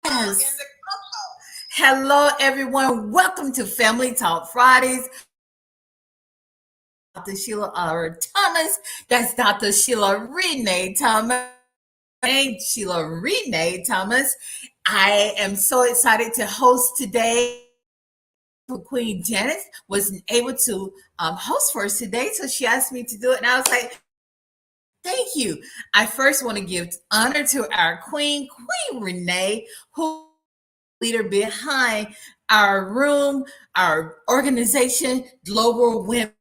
Yes. Hello, everyone. Welcome to Family Talk Fridays. Dr. Sheila R. Thomas. That's Dr. Sheila Renee Thomas. And Sheila Renee Thomas. I am so excited to host today. Queen Janet wasn't able to host for us today, so she asked me to do it, and I was like, thank you. I first want to give honor to our Queen Renee, who leader behind our room, our organization, Global Women.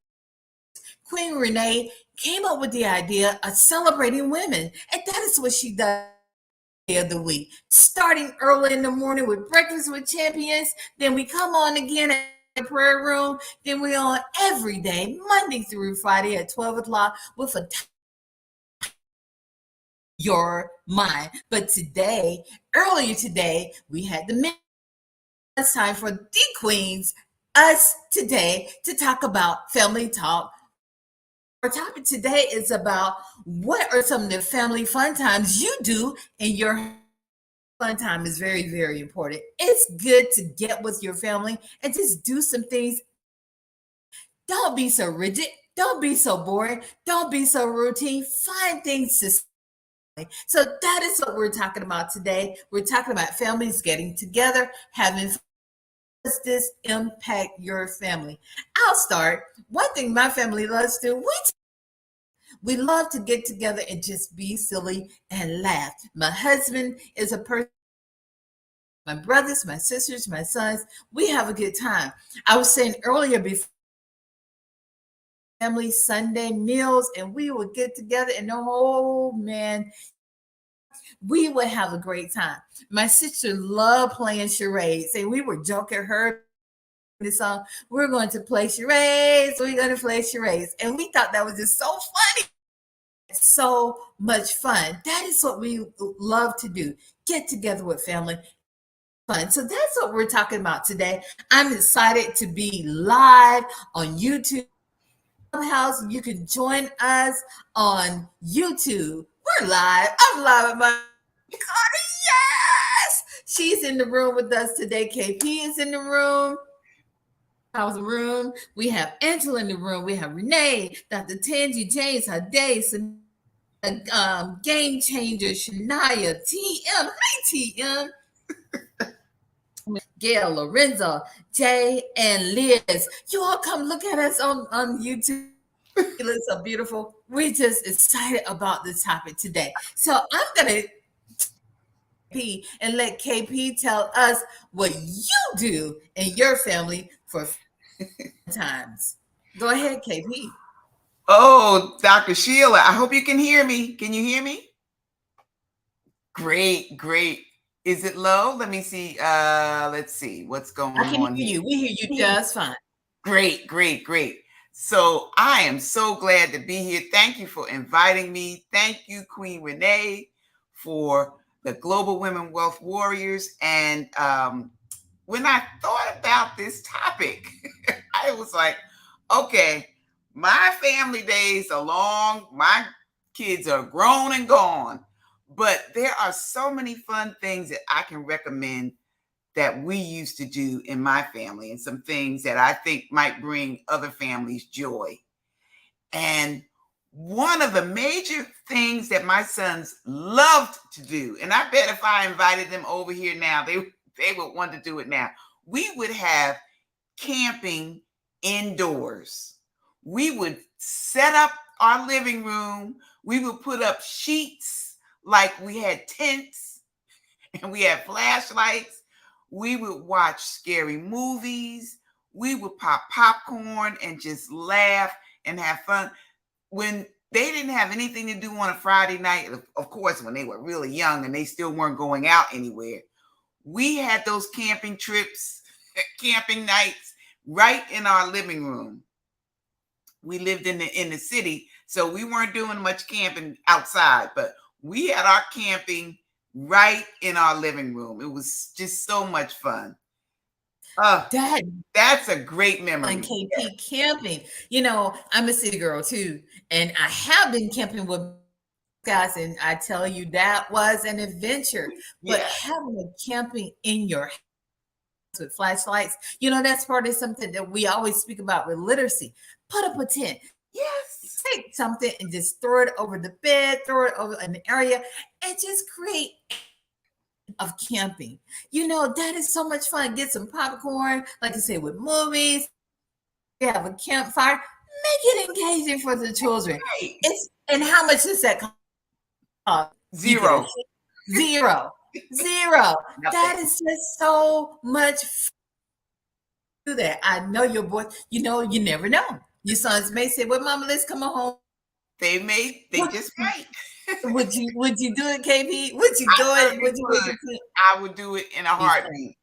Queen Renee came up with the idea of celebrating women, and that is what she does of the week. Starting early in the morning with Breakfast with Champions, then we come on again at the prayer room, then we're on every day, Monday through Friday at 12 o'clock with a your mind. But today, earlier today, we had the men. It's time for the Queens, us today, to talk about family talk. Our topic today is about what are some of the family fun times you do in your fun time is very, very important. It's good to get with your family and just do some things. Don't be so rigid. Don't be so boring. Don't be so routine. Find things to say. So that is what we're talking about today. We're talking about families getting together, having fun. Does this impact your family? I'll start. One thing my family loves to do, we love to get together and just be silly and laugh. My husband is a person, my brothers, my sisters, my sons, we have a good time. I was saying earlier before family Sunday meals, and we would get together and oh man, we would have a great time. My sister loved playing charades, and we were joking her this song. We're going to play charades. We're going to play charades, and we thought that was just so funny. So much fun. That is what we love to do. Get together with family. Fun. So that's what we're talking about today. I'm excited to be live on YouTube. House, you can join us on YouTube. We're live. I'm live with my Cardi. Yes, she's in the room with us today. KP is in the room. House room. We have Angela in the room. We have Renee, Dr. Tangi, James, Hade, Game Changer, Shania, TM. Hi, TM. Gail, Lorenzo, Jay, and Liz. You all come look at us on YouTube. It's so beautiful. We're just excited about this topic today. So I'm going to and let KP tell us what you do in your family for times. Go ahead, KP. Oh, Dr. Sheila, I hope you can hear me. Can you hear me? Great, great. Is it low? Let me see. Let's see what's going on. I can hear you. We hear you just fine. Great, great, great. So I am so glad to be here. Thank you for inviting me. Thank you, Queen Renee, for the Global Women Wealth Warriors. And when I thought about this topic, I was like, okay, my family days are long. My kids are grown and gone. But there are so many fun things that I can recommend that we used to do in my family and some things that I think might bring other families joy. And one of the major things that my sons loved to do, and I bet if I invited them over here now, they would want to do it now. We would have camping indoors. We would set up our living room. We would put up sheets like we had tents and we had flashlights. We would watch scary movies. We would pop popcorn and just laugh and have fun. When they didn't have anything to do on a Friday night, of course, when they were really young and they still weren't going out anywhere, we had those camping trips, camping nights right in our living room. We lived in the city, so we weren't doing much camping outside, but we had our camping right in our living room. It was just so much fun. That's a great memory. And KP camping. You know, I'm a city girl too, and I have been camping with guys, and I tell you, that was an adventure. But Yeah. having a camping in your house with flashlights, that's part of something that we always speak about with literacy. Put up a tent. Yes. Take something and just throw it over the bed, throw it over an area, and just create of camping. That is so much fun. Get some popcorn, like I say, with movies. You have a campfire. Make it engaging for the children. Right. And how much does that cost? Zero. Zero. That is just so much fun to do that. I know your boy, you never know. Your sons may say, well, Mama, let's come home. They just might. Would you do it, KP? Would you do it? Would you? I would do it in a heartbeat.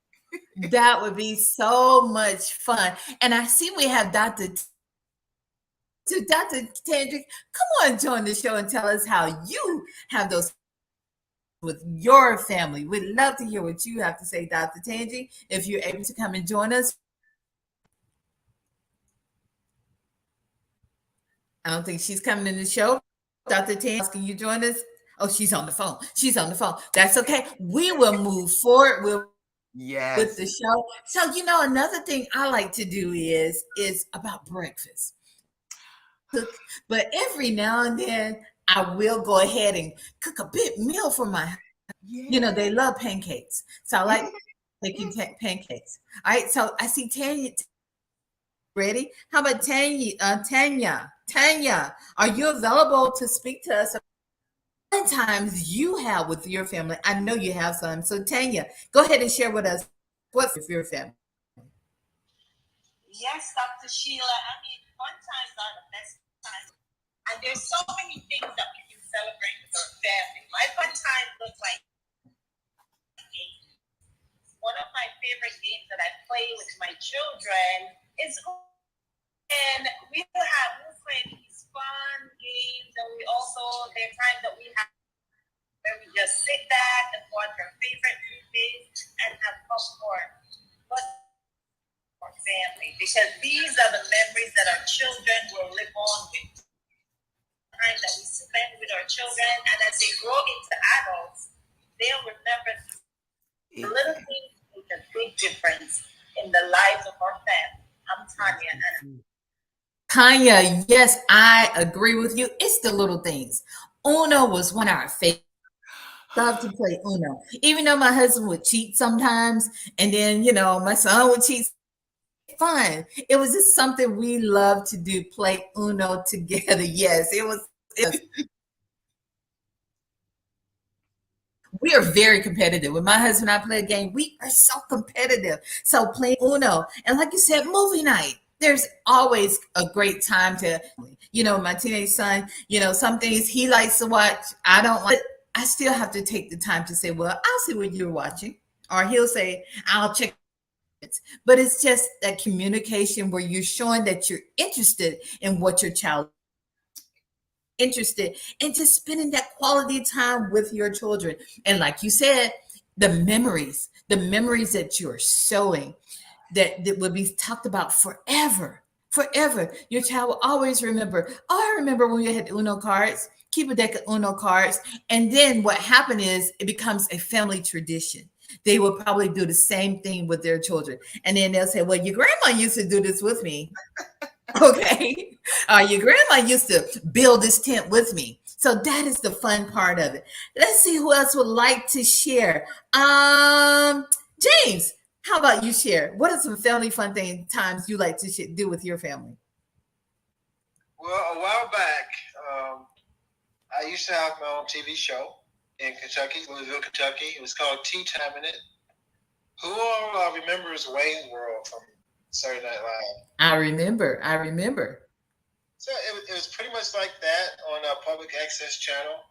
That would be so much fun. And I see we have Dr. Tandrick. Come on, join the show and tell us how you have those with your family. We'd love to hear what you have to say, Dr. Tandrick. If you're able to come and join us. I don't think she's coming in the show. Dr. Tandrick, can you join us? Oh, she's on the phone. That's okay. We will move forward. With the show. So, another thing I like to do is about breakfast. But every now and then I will go ahead and cook a big meal for my, they love pancakes. So I like making pancakes. All right. So I see Tanya. Ready? How about Tanya? Tanya, are you available to speak to us? Times you have with your family. I know you have some. So Tanya, go ahead and share with us what's with your family. Yes, Dr. Sheila. Fun times are the best times. And there's so many things that we can celebrate with our family. My fun time looks like games. One of my favorite games that I play with my children is, and we'll play these fun games, and there are times that we have where we just sit back and watch our favorite movies and have popcorn. But for family, because these are the memories that our children will live on with. Time that we spend with our children, and as they grow into adults, they'll remember the little things make a big difference in the lives of our family. I'm Tanya, yes, I agree with you. It's the little things. Uno was one of our favorites. Love to play Uno, even though my husband would cheat sometimes, and then my son would cheat. Fun. It was just something we loved to do. Play Uno together. Yes, it was. We are very competitive. When my husband and I play a game, we are so competitive. So play Uno, and like you said, movie night. There's always a great time to, my teenage son. Some things he likes to watch, I don't like. I still have to take the time to say, well, I'll see what you're watching. Or he'll say, I'll check. But it's just that communication where you're showing that you're interested in what your child is interested in, just spending that quality time with your children. And like you said, the memories that you're showing that will be talked about forever. Your child will always remember, I remember when we had Uno cards. Keep a deck of Uno cards. And then what happened is it becomes a family tradition. They will probably do the same thing with their children. And then they'll say, well, your grandma used to do this with me. Okay. Your grandma used to build this tent with me. So that is the fun part of it. Let's see who else would like to share. James, how about you share? What are some family fun times you like to do with your family? Well, a while back, I used to have my own TV show in Kentucky, Louisville, Kentucky. It was called Tea Time in It. Who all remembers Wayne's World from Saturday Night Live? I remember. So it was pretty much like that on a public access channel.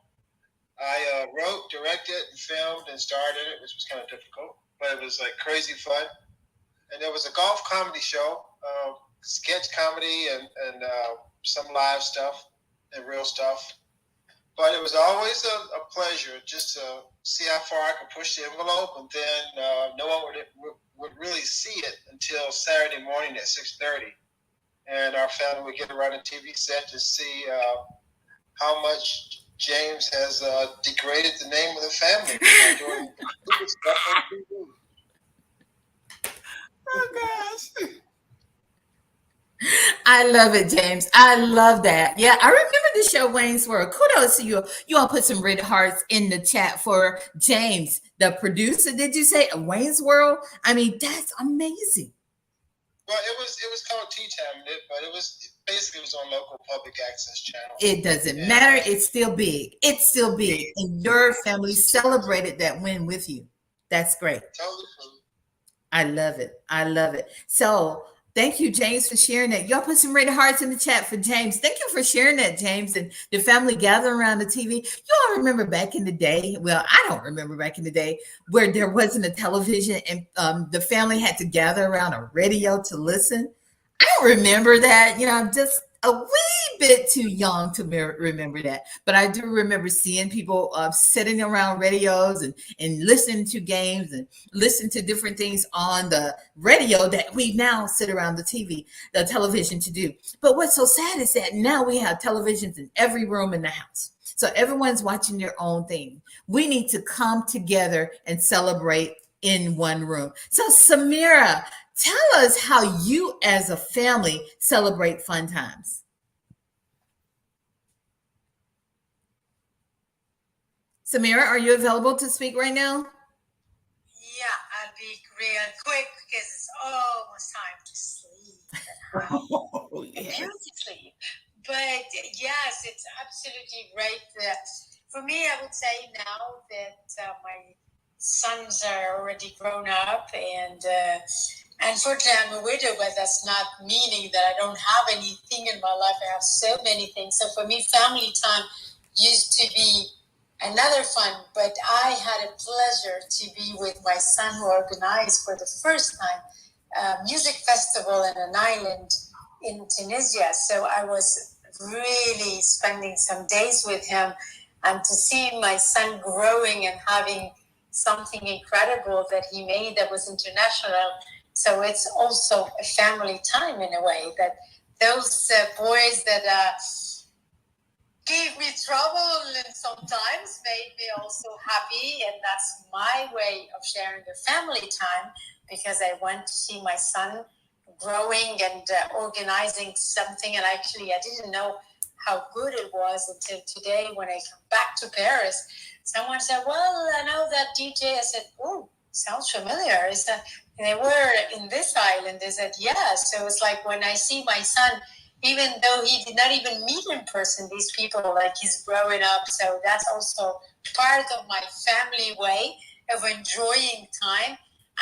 I wrote, directed, filmed, and starred in it, which was kind of difficult, but it was like crazy fun. And there was a golf comedy show, sketch comedy, and some live stuff and real stuff. But it was always a pleasure just to see how far I could push the envelope, and then no one would really see it until Saturday morning at 6:30. And our family would get around the TV set to see how much James has degraded the name of the family by doing stupid stuff on TV. Oh gosh. I love it, James. I love that. Yeah, I remember the show Wayne's World. Kudos to you. You all put some red hearts in the chat for James, the producer. Did you say of Wayne's World? I mean, that's amazing. Well, it was called Tea Time, but it was on local public access channel. It doesn't matter. It's still big. It's still big. And your family celebrated that win with you. That's great. Totally true. I love it. I love it. So thank you, James, for sharing that. Y'all put some red hearts in the chat for James. Thank you for sharing that, James. And the family gathering around the TV. You all remember back in the day? Well, I don't remember back in the day where there wasn't a television and the family had to gather around a radio to listen. I don't remember that. You know, I'm just a wee bit too young to remember that. But I do remember seeing people sitting around radios and listening to games and listen to different things on the radio that we now sit around the television to do. But what's so sad is that now we have televisions in every room in the house. So everyone's watching their own thing. We need to come together and celebrate in one room. So Samira, tell us how you as a family celebrate fun times. Samira, are you available to speak right now? Yeah, I'll be real quick because it's almost time to sleep. Oh, yes. Beauty sleep. But yes, it's absolutely right. For me, I would say now that my sons are already grown up and unfortunately I'm a widow, but that's not meaning that I don't have anything in my life. I have so many things. So for me, family time used to be another fun, but I had a pleasure to be with my son who organized for the first time a music festival in an island in Tunisia. So I was really spending some days with him and to see my son growing and having something incredible that he made that was international. So it's also a family time in a way that those boys that gave me trouble and sometimes made me also happy. And that's my way of sharing the family time because I went to see my son growing and organizing something. And actually, I didn't know how good it was until today when I come back to Paris. Someone said, well, I know that DJ. I said, oh, sounds familiar. Is that they were in this island? They said, yeah. So it's like when I see my son, even though he did not even meet in person, these people, like he's growing up. So that's also part of my family way of enjoying time.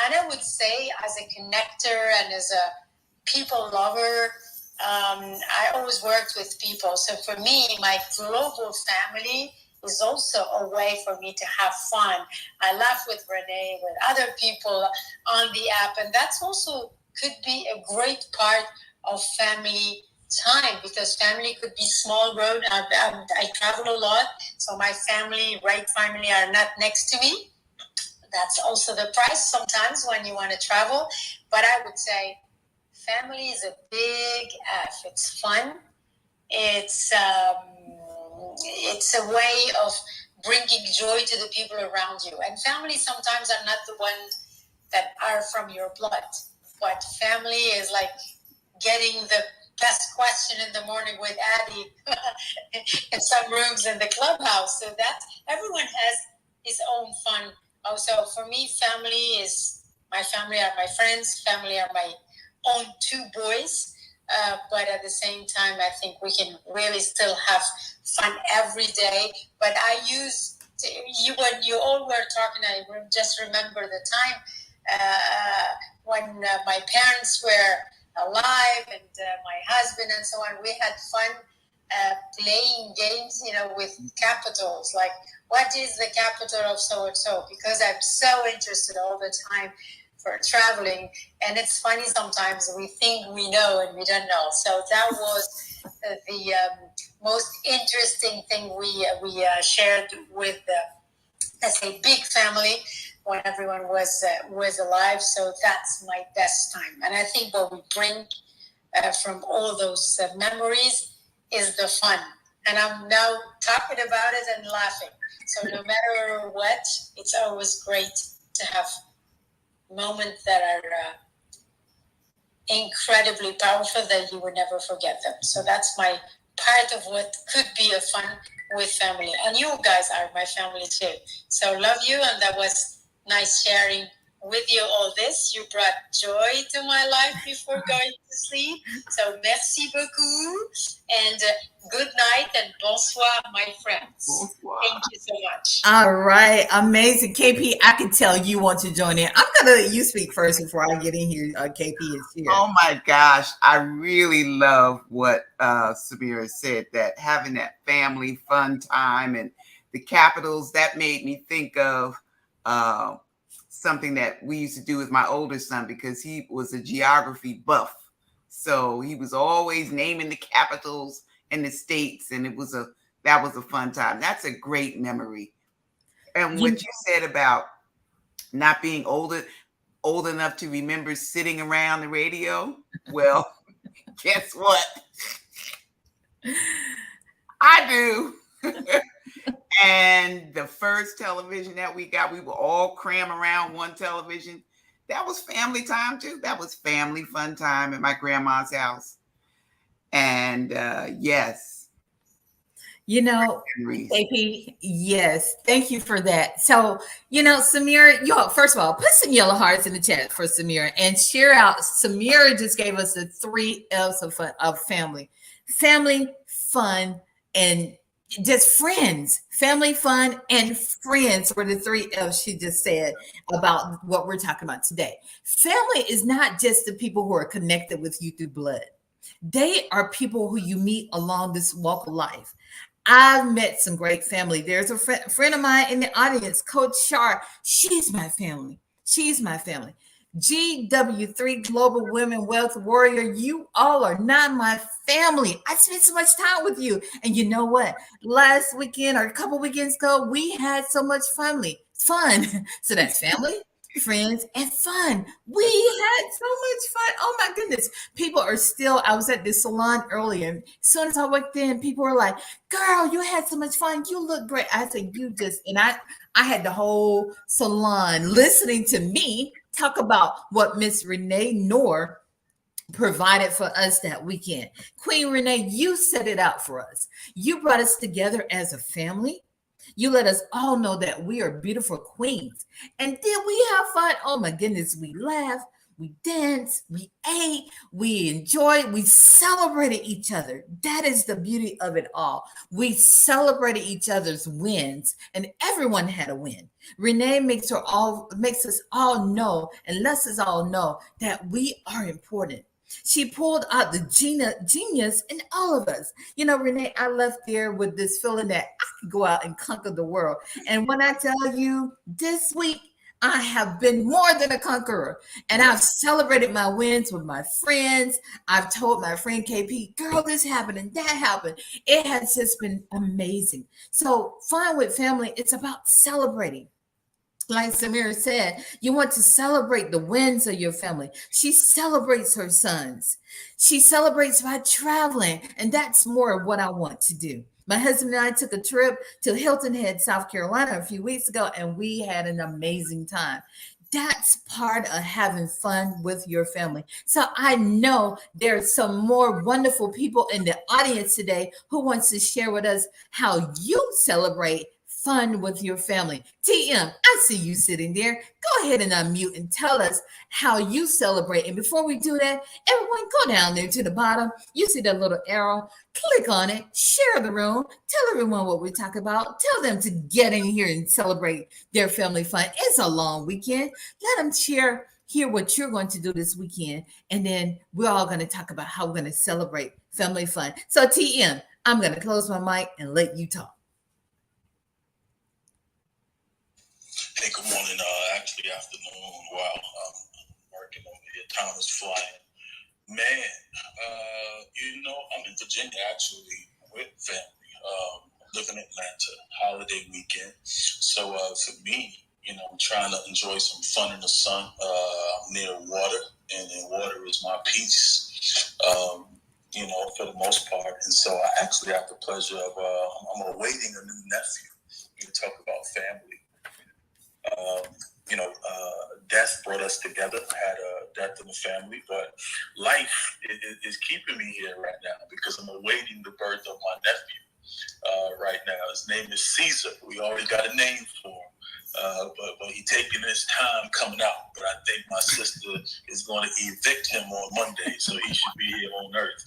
And I would say as a connector and as a people lover, I always worked with people. So for me, my global family is also a way for me to have fun. I laugh with Renee, with other people on the app. And that's also could be a great part of family time because family could be small road. I travel a lot. So my family, right family are not next to me. That's also the price sometimes when you want to travel. But I would say family is a big F. It's fun. It's a way of bringing joy to the people around you. And family sometimes are not the ones that are from your blood. But family is like getting the best question in the morning with Addie in some rooms in the clubhouse. So that everyone has his own fun. Also, for me, family is my family are my friends. Family are my own two boys. But at the same time, I think we can really still have fun every day. But I when you all were talking, I just remember the time when my parents were alive and my husband and so on. We had fun playing games, with capitals. Like, what is the capital of so and so? Because I'm so interested all the time for traveling, and it's funny sometimes we think we know and we don't know. So that was the most interesting thing we shared with let's say big family when everyone was alive. So that's my best time, and I think what we bring from all those memories is the fun. And I'm now talking about it and laughing. So no matter what, it's always great to have moments that are incredibly powerful that you would never forget them. So that's my part of what could be a fun with family. And you guys are my family too. So love you, and that was nice sharing with you all this. You brought joy to my life before going to sleep. So merci beaucoup, and good night and bonsoir, my friends. Bonsoir. Thank you so much. All right, amazing. KP, I can tell you want to join in. I'm gonna let you speak first before I get in here. KP is here. Oh my gosh, I really love what Samira said, that having that family fun time and the capitals, that made me think of something that we used to do with my older son, because he was a geography buff. So he was always naming the capitals and the states, and that was a fun time. That's a great memory. And what you said about not being old enough to remember sitting around the radio, well, guess what? I do. And the first television that we got, we would all cram around one television. That was family time too. That was family fun time at my grandma's house. And yes. You know, AP, yes, thank you for that. So, you know, Samira, first of all, put some yellow hearts in the chat for Samira and share out. Samira just gave us the 3 L's of fun, of family, fun, and just friends. Family, fun, and friends were the 3 L's she just said about what we're talking about today. Family is not just the people who are connected with you through blood. They are people who you meet along this walk of life. I've met some great family. There's a friend of mine in the audience, Coach Shar. She's my family. She's my family. GW3 Global Women Wealth Warrior, you all are not my family. I spent so much time with you. And you know what? Last weekend or a couple weekends ago, we had so much fun. So that's family, friends, and fun. We had so much fun. Oh my goodness. People are still, I was at this salon earlier. As soon as I walked in, people were like, girl, you had so much fun. You look great. I said, and I had the whole salon listening to me talk about what Miss Renee Noor provided for us that weekend. Queen Renee, you set it out for us. You brought us together as a family. You let us all know that we are beautiful queens. And did we have fun? Oh my goodness, we laughed, we danced, we ate, we enjoyed, we celebrated each other. That is the beauty of it all. We celebrated each other's wins, and everyone had a win. Renee makes us all know and lets us all know that we are important. She pulled out the genius in all of us. You know, Renee, I left there with this feeling that I could go out and conquer the world. And when I tell you this week, I have been more than a conqueror, and I've celebrated my wins with my friends. I've told my friend KP, girl, this happened and that happened. It has just been amazing. So fun with family, it's about celebrating. Like Samira said, you want to celebrate the wins of your family. She celebrates her sons. She celebrates by traveling. And that's more of what I want to do. My husband and I took a trip to Hilton Head, South Carolina a few weeks ago, and we had an amazing time. That's part of having fun with your family. So I know there's some more wonderful people in the audience today who wants to share with us how you celebrate fun with your family. TM, I see you sitting there. Go ahead and unmute and tell us how you celebrate. And before we do that, everyone go down there to the bottom. You see that little arrow. Click on it. Share the room. Tell everyone what we talk about. Tell them to get in here and celebrate their family fun. It's a long weekend. Let them hear what you're going to do this weekend. And then we're all going to talk about how we're going to celebrate family fun. So TM, I'm going to close my mic and let you talk. Hey, good morning. Actually, afternoon. Wow, I'm working over here. Time is flying. Man, I'm in Virginia actually with family. Live in Atlanta, holiday weekend. So for me, I'm trying to enjoy some fun in the sun. I'm near water, and water is my peace. for the most part. And so I actually have the pleasure of, I'm awaiting a new nephew. You talk about family. Death brought us together. I had a death in the family, but life is keeping me here right now because I'm awaiting the birth of my nephew right now. His name is Caesar. We already got a name for him, but he's taking his time coming out. But I think my sister is going to evict him on Monday, so he should be here on Earth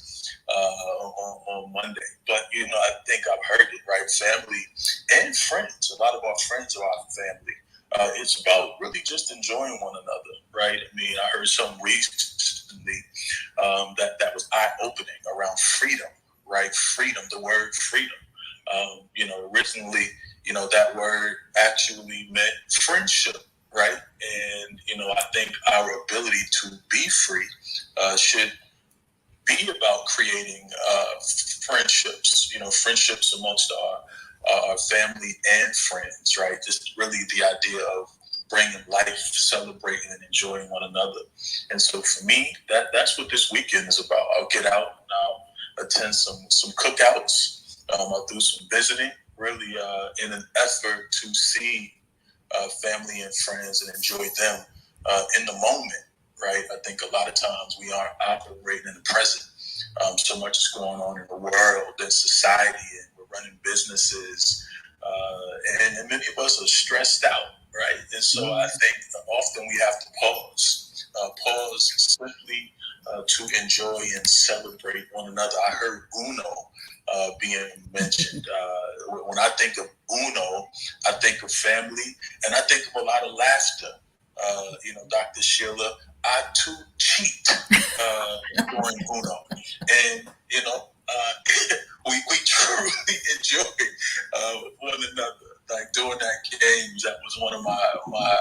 on Monday. But I think I've heard it, right? Family and friends. A lot of our friends are our family. It's about really just enjoying one another, right? I mean, I heard some recently that was eye-opening around freedom, right? Freedom, the word freedom. Originally, that word actually meant friendship, right? And, I think our ability to be free should be about creating friendships, friendships amongst our family and friends, right? Just really the idea of bringing life, celebrating and enjoying one another. And so for me, that's what this weekend is about. I'll get out and I'll attend some cookouts. I'll do some visiting, really in an effort to see family and friends and enjoy them in the moment, right? I think a lot of times we aren't operating in the present. So much is going on in the world and society, and we're running businesses, and many of us are stressed out, right? And so I think often we have to pause simply to enjoy and celebrate one another. I heard Uno being mentioned. When I think of Uno, I think of family, and I think of a lot of laughter. Dr. Sheila, I too cheat during Uno, and we truly enjoy one another. Like doing that games, that was one of my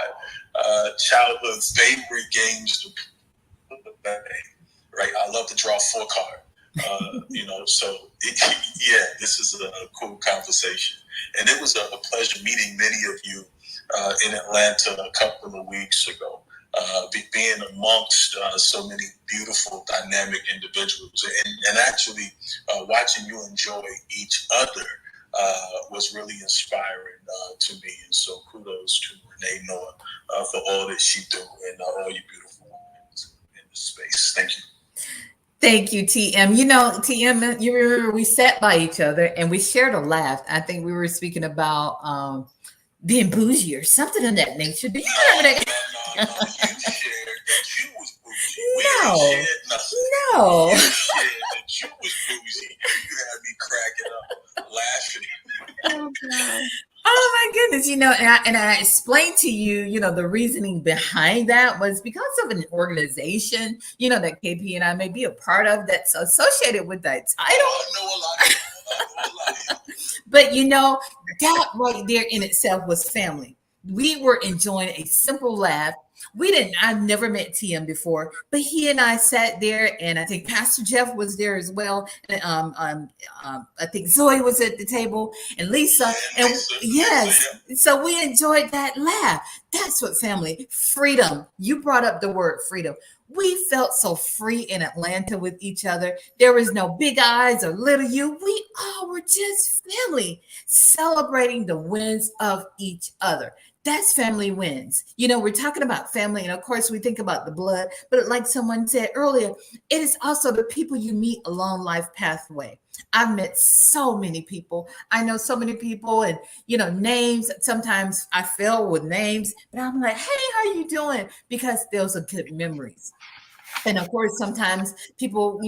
childhood favorite games to play. Right, I love to draw 4-card. This is a cool conversation, and it was a pleasure meeting many of you in Atlanta a couple of weeks ago. Being amongst so many beautiful, dynamic individuals, and actually watching you enjoy each other was really inspiring to me. And so kudos to Renee Noah for all that she do and all you beautiful women in the space. Thank you. Thank you, TM. TM, you remember we sat by each other and we shared a laugh. I think we were speaking about being bougie or something of that nature. Do you remember that? No. You shared that you was bougie. We No. ain't shared nothing. No. You shared that you was bougie. You had me cracking up, laughing. Oh my goodness, and I explained to you, the reasoning behind that was because of an organization, that KP and I may be a part of that's associated with that title. I know a lot. But that right there in itself was family. We were enjoying a simple laugh. I've never met TM before, but he and I sat there, and I think Pastor Jeff was there as well. And I think Zoe was at the table, and Lisa. And yes, so we enjoyed that laugh. That's what family, freedom. You brought up the word freedom. We felt so free in Atlanta with each other. There was no big eyes or little you. We all were just family, celebrating the wins of each other. That's family wins. We're talking about family, and of course we think about the blood, but like someone said earlier, it is also the people you meet along life pathway. I've met so many people. I know so many people, and names. Sometimes I fail with names, but I'm like, hey, how you doing? Because those are good memories. And of course, sometimes people,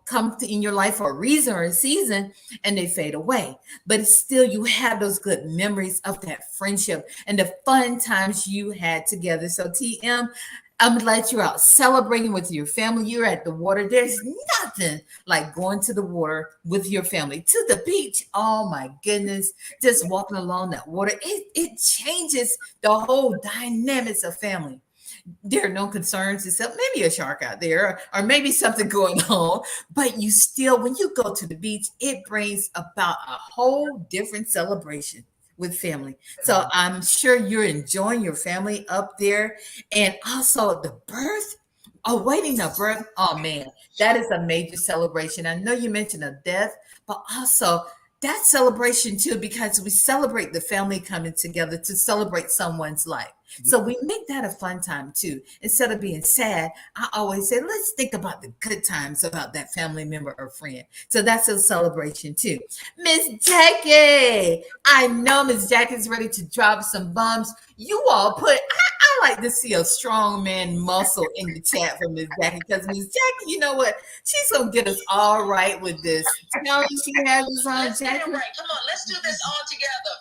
come in your life for a reason or a season and they fade away. But still, you have those good memories of that friendship and the fun times you had together. So TM, I'm glad you're out celebrating with your family. You're at the water. There's nothing like going to the water with your family, to the beach. Oh my goodness. Just walking along that water. It changes the whole dynamics of family. There are no concerns except maybe a shark out there or maybe something going on. But you still, when you go to the beach, it brings about a whole different celebration with family. So I'm sure you're enjoying your family up there. And also the birth. Awaiting a birth. Oh man, that is a major celebration. I know you mentioned a death, but also that celebration too, because we celebrate the family coming together to celebrate someone's life. So we make that a fun time too. Instead of being sad, I always say, let's think about the good times about that family member or friend. So that's a celebration too. Miss Jackie, I know Miss Jackie's ready to drop some bombs. You all I like to see a strong man muscle in the chat from Miss Jackie, because Miss Jackie, you know what? She's gonna get us all right with this. Tell me she has us on, Let's get it Jackie. right. Come on, let's do this all together.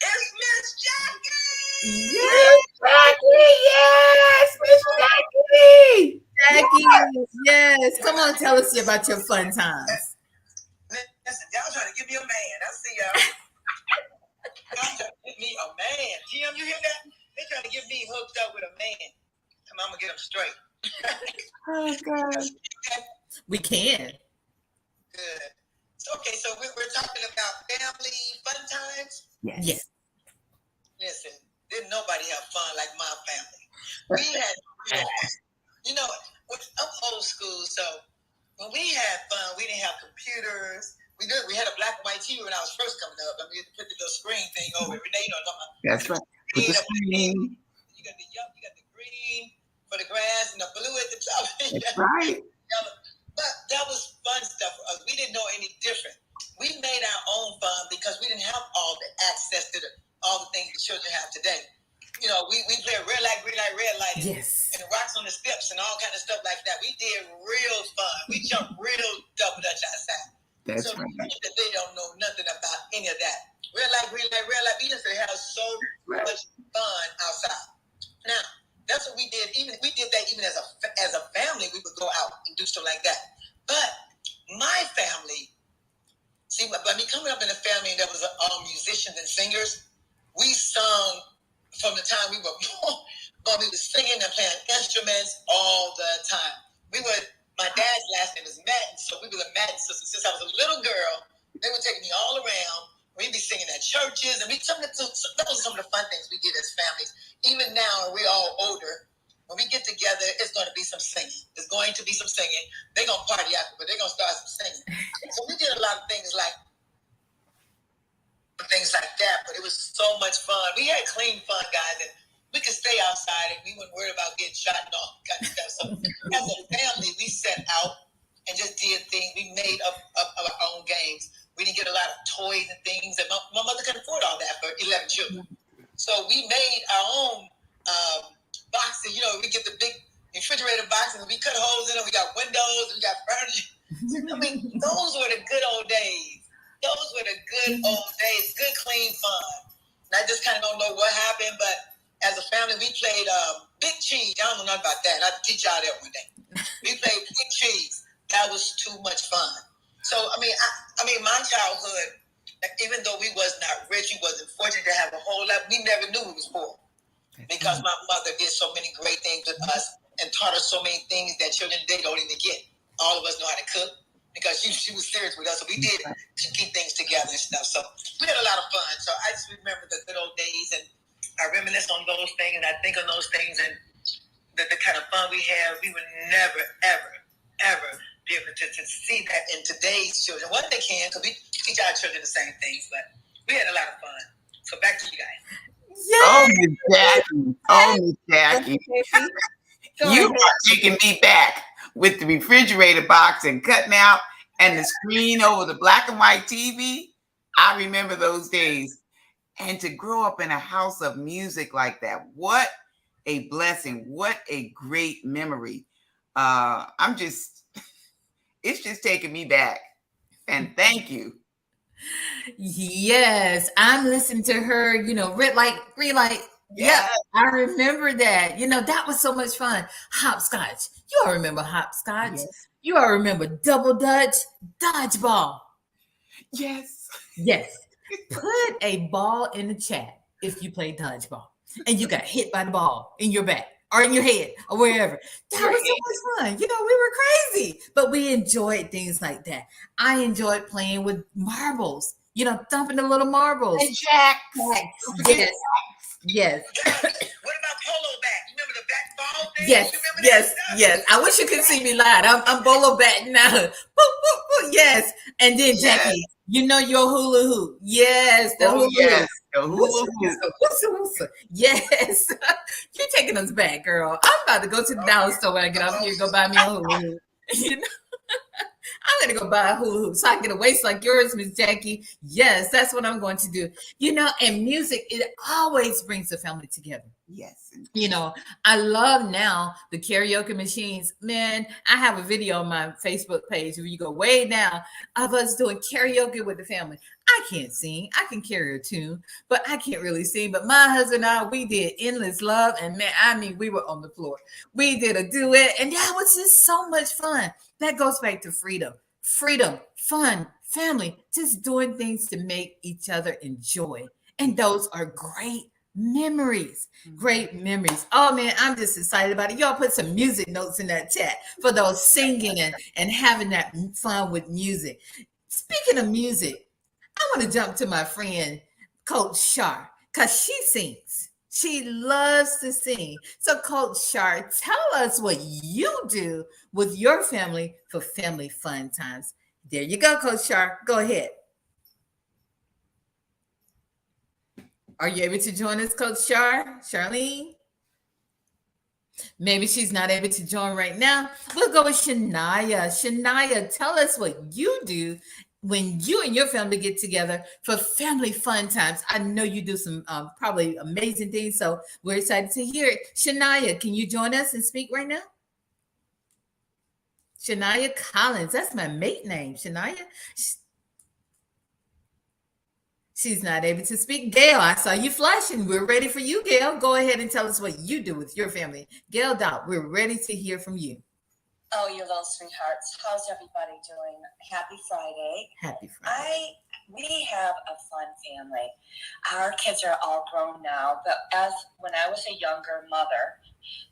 It's Miss Jackie. Yes, Jackie, yes, Miss Jackie. Jackie. Yes. Come on, tell us about your fun times. Listen, y'all trying to give me a man. I see y'all. Y'all trying to give me a man. Tim, you hear that? They trying to get me hooked up with a man. Come on, I'm gonna get them straight. Oh God. We can. Good. Okay, so we're talking about family fun times. Yes. Listen, didn't nobody have fun like my family. We had, you know, I'm old school, so when we had fun, we didn't have computers. We had a black and white TV when I was first coming up. I mean, put the little screen thing over. Renee, you know what I'm talking about? That's right. With the screen. You got the green for the grass and the blue at the top. That's right. But that was fun stuff for us. We didn't know any different. We made our own fun because we didn't have all the access to all the things the children have today. You know, we played red light, green light, red light, Yes. and rocks on the steps and all kind of stuff like that. We did real fun. We jumped real double dutch outside. That's so right. they don't know nothing about any of that. Red light, green light, red light. We used to have so much fun outside. Now, that's what we did. We did that even as a family. We would go out and do stuff like that. But my family, see, by me coming up in a family that was all musicians and singers, we sung from the time we were born. But we were singing and playing instruments all the time. My dad's last name is Madden, so we were the Madden sisters. Since I was a little girl, they would take me all around. We'd be singing at churches, and those are some of the fun things we did as families. Even now, we're all older. When we get together, it's going to be some singing. There's going to be some singing. They're going to party after, but they're going to start some singing. So we did a lot of things like that, but it was so much fun. We had clean fun, guys, and we could stay outside, and we weren't worried about getting shot and all kind of stuff. So as a family, we set out and just did things. We made up our own games. We didn't get a lot of toys and things, and my mother couldn't afford all that for 11 children. So we made our own boxes. You know, we get the big refrigerator boxes, and we cut holes in them. We got windows, we got furniture. I mean, those were the good old days. Those were the good old days. Good, clean fun. And I just kind of don't know what happened, but as a family, we played Big Cheese. I don't know nothing about that. I'll teach y'all that one day. We played Big Cheese. That was too much fun. So, I mean, my childhood, even though we was not rich, we wasn't fortunate to have a whole lot, we never knew we was poor. Because my mother did so many great things with us and taught us so many things that children today don't even get. All of us know how to cook because she was serious with us. So we did keep things together and stuff. So we had a lot of fun. So I just remember the good old days, and I reminisce on those things, and I think on those things, and the kind of fun we have. We would never, ever, ever be able to see that in today's children. What they can, because we teach our children the same things, but we had a lot of fun. So back to you guys. Oh, Miss Jackie. Oh, Miss Jackie. You are taking me back with the refrigerator box and cutting out and the screen over the black and white TV. I remember those days. And to grow up in a house of music like that, what a blessing. What a great memory. It's just taking me back. And thank you. Yes, I'm listening to her, red light, green light. Yeah. Yep, I remember that. That was so much fun. Hopscotch. You all remember hopscotch? Yes. You all remember double dutch, dodgeball. Yes. Yes. Put a ball in the chat if you play dodgeball and you got hit by the ball in your back or in your head or wherever. That was so much fun. We were crazy, but we enjoyed things like that. I enjoyed playing with marbles, thumping the little marbles. And jacks. Yes. Yes. What about polo bat? You remember the bat ball? days. Yes, You remember yes, that? yes. I wish you could see me live. I'm bolo back now. Woo, woo, woo. Yes. And then Yes. Jackie, you know your hula hoop. Yes, the Oh, hula yes. hoop. The hula hoop. Yes. You're taking us back, girl. I'm about to go to the dollar store when I get off here and go buy me a hula hoop. You know? I'm gonna go buy a hula hoop so I can get a waist like yours, Miss Jackie. Yes, that's what I'm going to do. You know, and music, it always brings the family together. Yes. You know, I love now the karaoke machines. Man, I have a video on my Facebook page where you go way down of us doing karaoke with the family. I can't sing. I can carry a tune, but I can't really sing. But my husband and I, we did Endless Love. And man, I mean, we were on the floor. We did a duet, and that was just so much fun. That goes back to freedom, fun, family, just doing things to make each enjoy. And those are great memories. Great memories. Oh man, I'm just excited about it. Y'all put some music notes in that chat for those singing and having that fun with music. Speaking of music, I want to jump to my friend Coach Shar because she sings. She loves to sing. So, Coach Shar, tell us what you do with your family for family fun times. There you go, Coach Shar. Go ahead. Are you able to join us, Coach Shar? Charlene? Maybe she's not able to join right now. We'll go with Shania. Shania, tell us what you do when you and your family get together for family fun times. I know you do some probably amazing things, so we're excited to hear it. Shania, can you join us and speak right now? Shania Collins, that's my mate name, Shania. She's not able to speak. Gail, I saw you flashing. We're ready for you, Gail. Go ahead and tell us what you do with your family. Gail Dot, we're ready to hear from you. Oh, you little sweethearts. How's everybody doing? Happy Friday. Happy Friday. We have a fun family. Our kids are all grown now, but when I was a younger mother,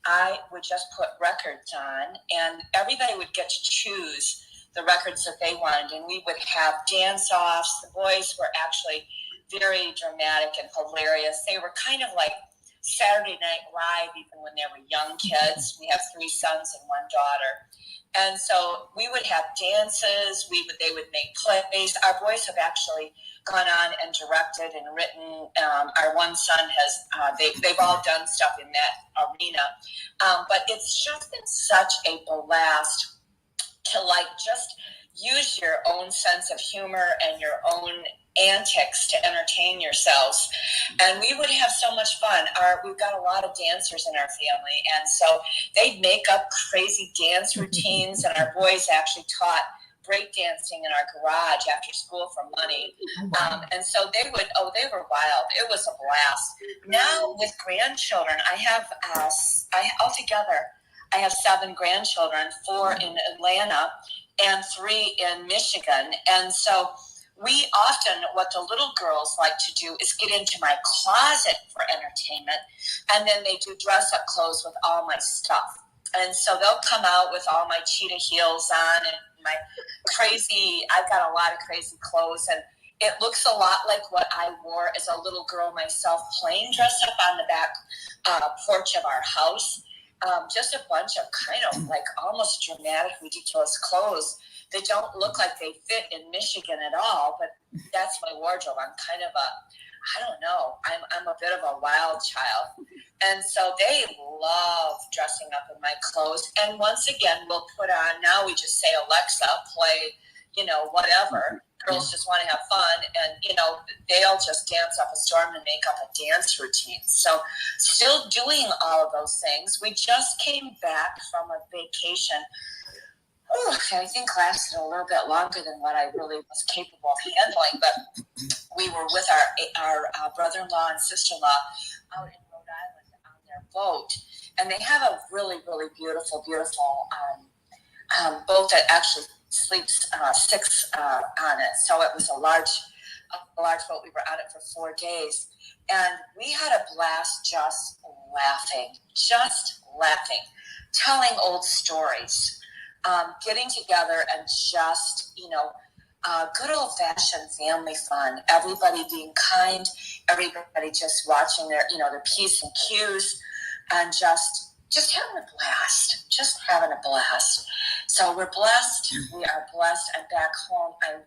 I would just put records on and everybody would get to choose the records that they wanted, and we would have dance-offs. The boys were actually very dramatic and hilarious. They were kind of like Saturday Night Live, even when they were young kids. We have 3 sons and 1 daughter. And so we would have dances. They would make plays. Our boys have actually gone on and directed and written. Our one son has, they've all done stuff in that arena. But it's just been such a blast to just use your own sense of humor and your own antics to entertain yourselves. And we would have so much fun. We've got a lot of dancers in our family, and so they'd make up crazy dance routines, and our boys actually taught breakdancing in our garage after school for money. And so they were wild. It was a blast. Now with grandchildren, I have 7 grandchildren, 4 in Atlanta and 3 in Michigan. And so we often, what the little girls like to do is get into my closet for entertainment. And then they do dress-up clothes with all my stuff. And so they'll come out with all my cheetah heels on and I've got a lot of crazy clothes. And it looks a lot like what I wore as a little girl myself, playing dress-up on the back porch of our house. Just a bunch of kind of almost dramatic, ridiculous clothes that don't look like they fit in Michigan at all, but that's my wardrobe. I'm kind of I'm a bit of a wild child. And so they love dressing up in my clothes. And once again, we'll put on, now we just say, Alexa, play, whatever. Girls just want to have fun, and they'll just dance up a storm and make up a dance routine. So still doing all of those things. We just came back from a vacation. I think lasted a little bit longer than what I really was capable of handling, but we were with our brother-in-law and sister-in-law out in Rhode Island on their boat, and they have a really, really beautiful boat that actually sleeps 6 on it. So it was a large boat. We were on it for 4 days, and we had a blast just laughing, telling old stories, getting together and just, good old-fashioned family fun. Everybody being kind, everybody just watching their P's and Q's, and just just having a blast, just having a blast. So we're blessed. We are blessed. I'm back home. I'm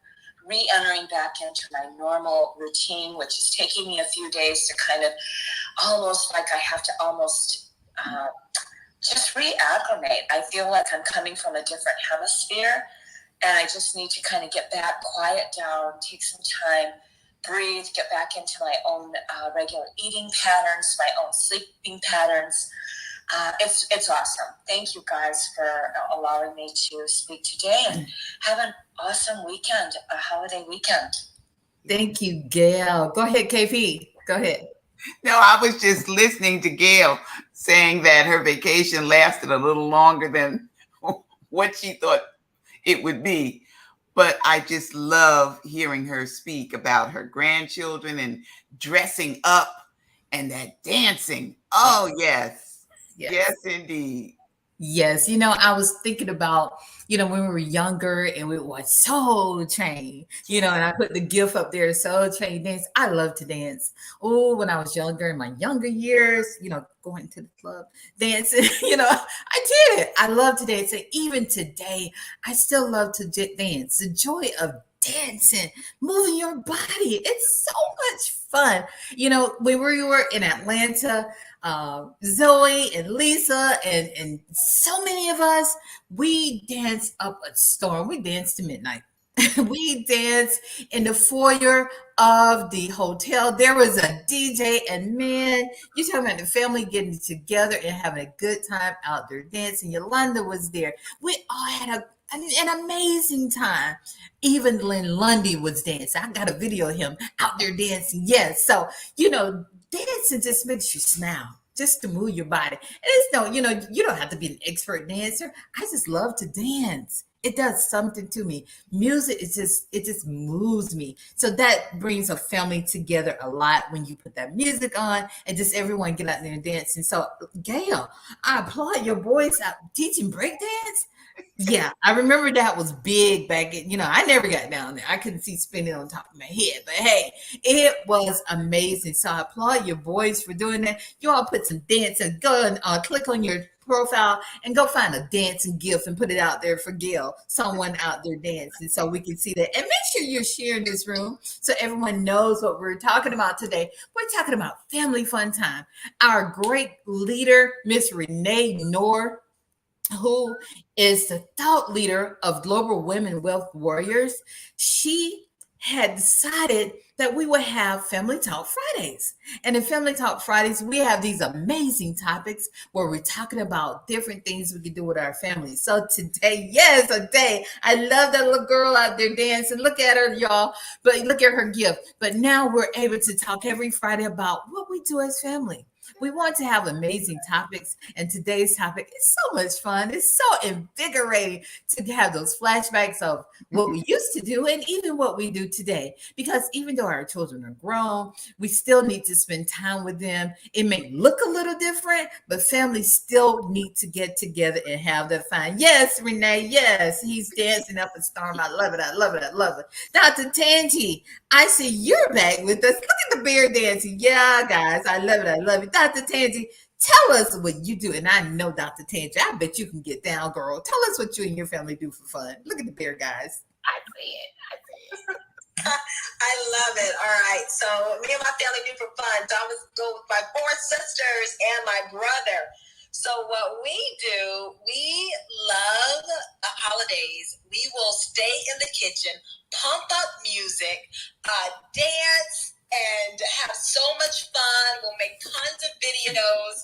re-entering back into my normal routine, which is taking me a few days to kind of almost like I have to almost just reacclimate. I feel like I'm coming from a different hemisphere, and I just need to kind of get back, quiet down, take some time, breathe, get back into my own regular eating patterns, my own sleeping patterns. It's awesome. Thank you guys for allowing me to speak today, and have an awesome weekend, a holiday weekend. Thank you, Gail. Go ahead, KP. Go ahead. No, I was just listening to Gail saying that her vacation lasted a little longer than what she thought it would be. But I just love hearing her speak about her grandchildren and dressing up and that dancing. Oh, yes. Yes, indeed. Yes, I was thinking about, when we were younger and we watched Soul Train, and I put the GIF up there, Soul Train dance. I love to dance. Oh, when I was younger, in my younger years, going to the club, dancing, I did it. I love to dance. And even today, I still love to dance. The joy of dancing, moving your body. It's so much fun. When we were in Atlanta, Zoe and Lisa and so many of us, we danced up a storm. We danced to midnight. We danced in the foyer of the hotel. There was a DJ, and man, you're talking about the family getting together and having a good time out there dancing. Yolanda was there. We all had an amazing time. Even Lynn Lundy was dancing. I got a video of him out there dancing. Yes. So, dancing just makes you smile, just to move your body. And it's you don't have to be an expert dancer. I just love to dance. It does something to me. Music it just moves me. So that brings a family together a lot when you put that music on and just everyone get out there and dance. And so, Gail, I applaud your boys out teaching breakdance. Yeah, I remember that was big back in, I never got down there. I couldn't see spinning on top of my head, but hey, it was amazing. So I applaud your boys for doing that. You all put some dance and go and click on your profile and go find a dancing GIF and put it out there for Gail, someone out there dancing so we can see that. And make sure you're sharing this room so everyone knows what we're talking about today. We're talking about family fun time. Our great leader, Miss Renee Noor, who is the thought leader of Global Women Wealth Warriors, she had decided that we would have Family Talk Fridays. And in Family Talk Fridays, we have these amazing topics where we're talking about different things we can do with our families. So today, I love that little girl out there dancing. Look at her, y'all. But look at her gift. But now we're able to talk every Friday about what we do as family. We want to have amazing topics, and today's topic is so much fun. It's so invigorating to have those flashbacks of what we used to do and even what we do today. Because even though our children are grown, we still need to spend time with them. It may look a little different, but families still need to get together and have that fun. Yes, Renee, yes, he's dancing up a storm. I love it. I love it. I love it. Dr. Tangi, I see you're back with us. Look at the bear dancing. Yeah, guys, I love it. I love it. Dr. Tangi, tell us what you do. And I know, Dr. Tangi, I bet you can get down, girl. Tell us what you and your family do for fun. Look at the bear, guys. I see it. I love it. All right. So me and my family do for fun. So I was go with my 4 sisters and my brother. So what we do, we love the holidays. We will stay in the kitchen, pump up music, dance, and have so much fun. We'll make tons of videos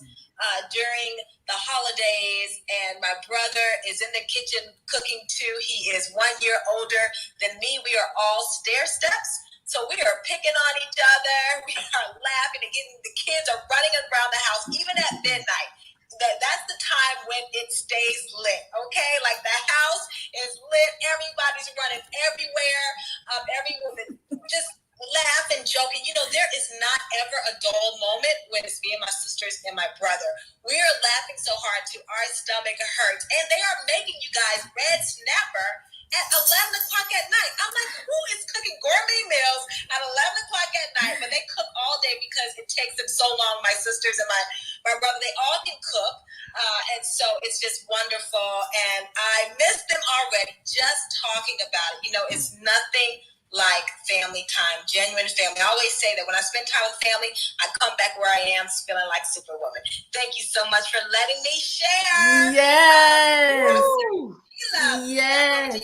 during the holidays. And my brother is in the kitchen cooking too. He is 1 year older than me. We are all stair steps. So we are picking on each other. We are laughing and the kids are running around the house, even at midnight. That's the time when it stays lit, okay? Like the house is lit. Everybody's running everywhere. Every woman just laugh and joking. There is not ever a dull moment when it's me and my sisters and my brother. We are laughing so hard to our stomach hurts. And they are making you guys red snapper at 11 o'clock at night. I'm like, who is cooking gourmet meals at 11 o'clock at night? But they cook all day because it takes them so long. My sisters and my brother, they all can cook. And so it's just wonderful. And I miss them already just talking about it. You know, it's nothing like family time, genuine family. I always say that when I spend time with family, I come back where I am feeling like Superwoman. Thank you so much for letting me share. Yes. Yes. Yes.